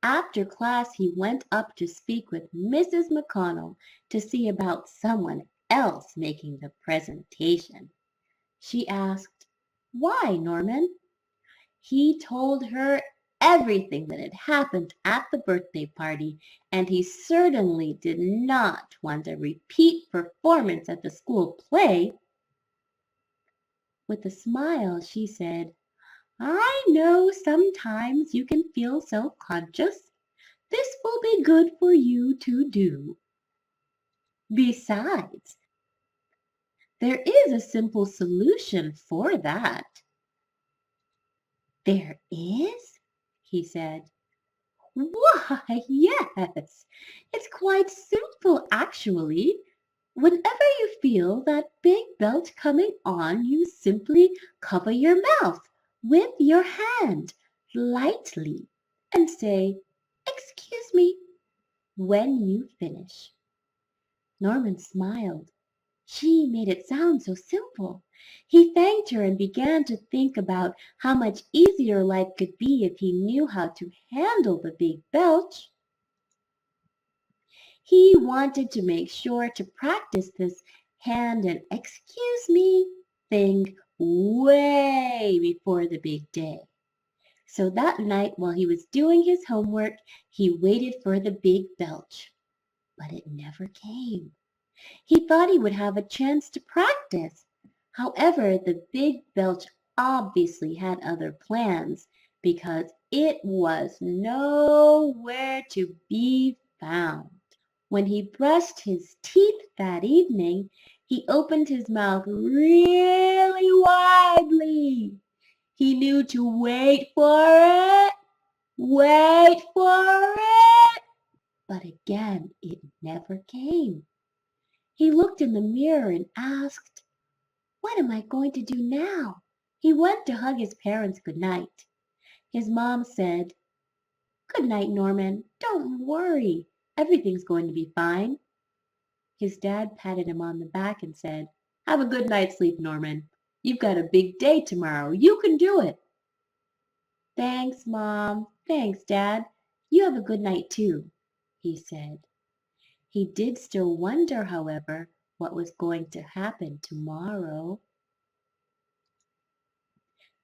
After class, he went up to speak with Mrs. McConnell to see about someone else making the presentation. She asked, "Why, Norman?" He told her everything that had happened at the birthday party, and he certainly did not want a repeat performance at the school play. With a smile, she said, "I know sometimes you can feel self-conscious. This will be good for you to do. Besides, there is a simple solution for that." "There is?" he said. "Why, yes, it's quite simple actually. Whenever you feel that big belt coming on, you simply cover your mouth with your hand lightly and say, 'Excuse me,' when you finish." Norman smiled. She made it sound so simple. He thanked her and began to think about how much easier life could be if he knew how to handle the Big Belch. He wanted to make sure to practice this hand and "excuse me" thing way before the big day. So that night while he was doing his homework, he waited for the Big Belch. But it never came. He thought he would have a chance to practice. However, the Big Belch obviously had other plans because it was nowhere to be found. When he brushed his teeth that evening, he opened his mouth really widely. He knew to wait for it, wait for it, but again it never came. He looked in the mirror and asked, "What am I going to do now?" He went to hug his parents good night. His mom said, "Good night, Norman. Don't worry. Everything's going to be fine." His dad patted him on the back and said, "Have a good night's sleep, Norman. You've got a big day tomorrow. You can do it." "Thanks, Mom. Thanks, Dad. You have a good night too," he said. He did still wonder, however, what was going to happen tomorrow.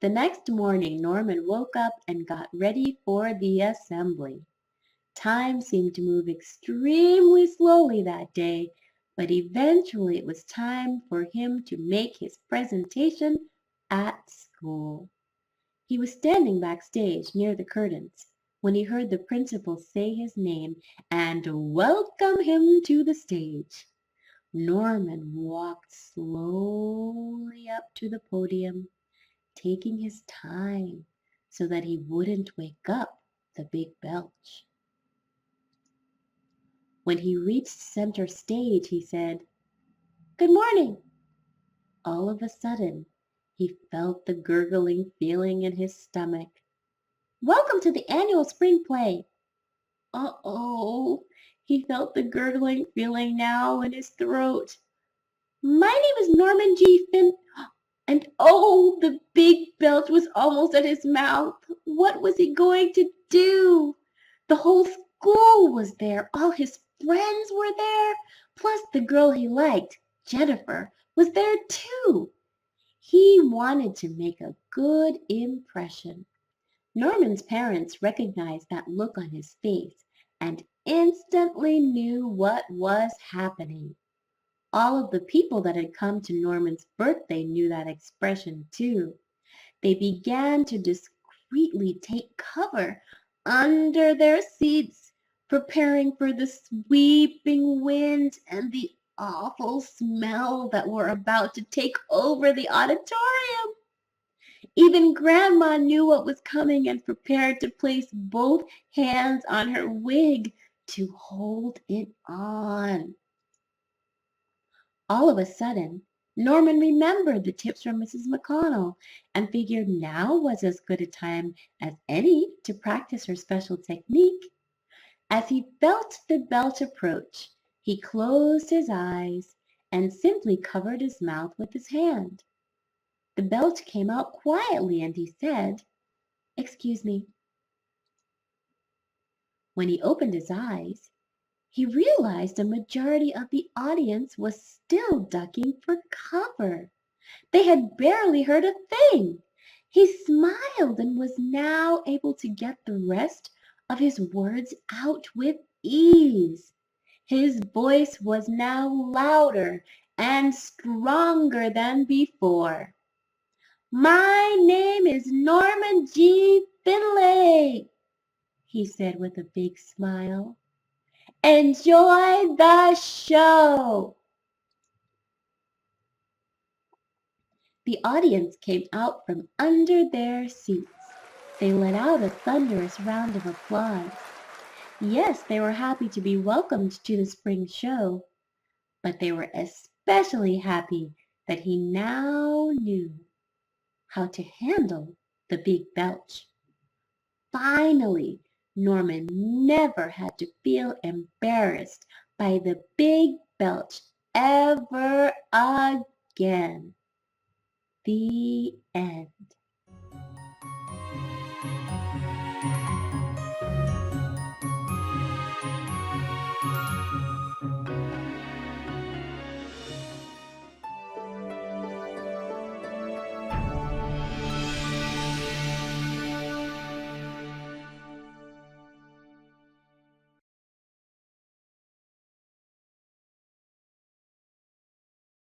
The next morning Norman woke up and got ready for the assembly. Time seemed to move extremely slowly that day, but eventually it was time for him to make his presentation at school. He was standing backstage near the curtains when he heard the principal say his name and welcome him to the stage. Norman walked slowly up to the podium, taking his time so that he wouldn't wake up the Big Belch. When he reached center stage, he said, "Good morning." All of a sudden, he felt the gurgling feeling in his stomach. "Welcome to the annual spring play." Uh-oh, he felt the gurgling feeling now in his throat. "My name is Norman G. Finn," and oh, the Big Belch was almost at his mouth. What was he going to do? The whole school was there. All his friends were there. Plus the girl he liked, Jennifer, was there too. He wanted to make a good impression. Norman's parents recognized that look on his face and instantly knew what was happening. All of the people that had come to Norman's birthday knew that expression too. They began to discreetly take cover under their seats, preparing for the sweeping wind and the awful smell that were about to take over the auditorium. Even Grandma knew what was coming and prepared to place both hands on her wig to hold it on. All of a sudden, Norman remembered the tips from Mrs. McConnell and figured now was as good a time as any to practice her special technique. As he felt the belt approach, he closed his eyes and simply covered his mouth with his hand. The belt came out quietly and he said, "Excuse me." When he opened his eyes, he realized a majority of the audience was still ducking for cover. They had barely heard a thing. He smiled and was now able to get the rest of his words out with ease. His voice was now louder and stronger than before. "My name is Norman G. Finlay," he said with a big smile. "Enjoy the show." The audience came out from under their seats. They let out a thunderous round of applause. Yes, they were happy to be welcomed to the spring show, but they were especially happy that he now knew how to handle the Big Belch. Finally, Norman never had to feel embarrassed by the Big Belch ever again. The end.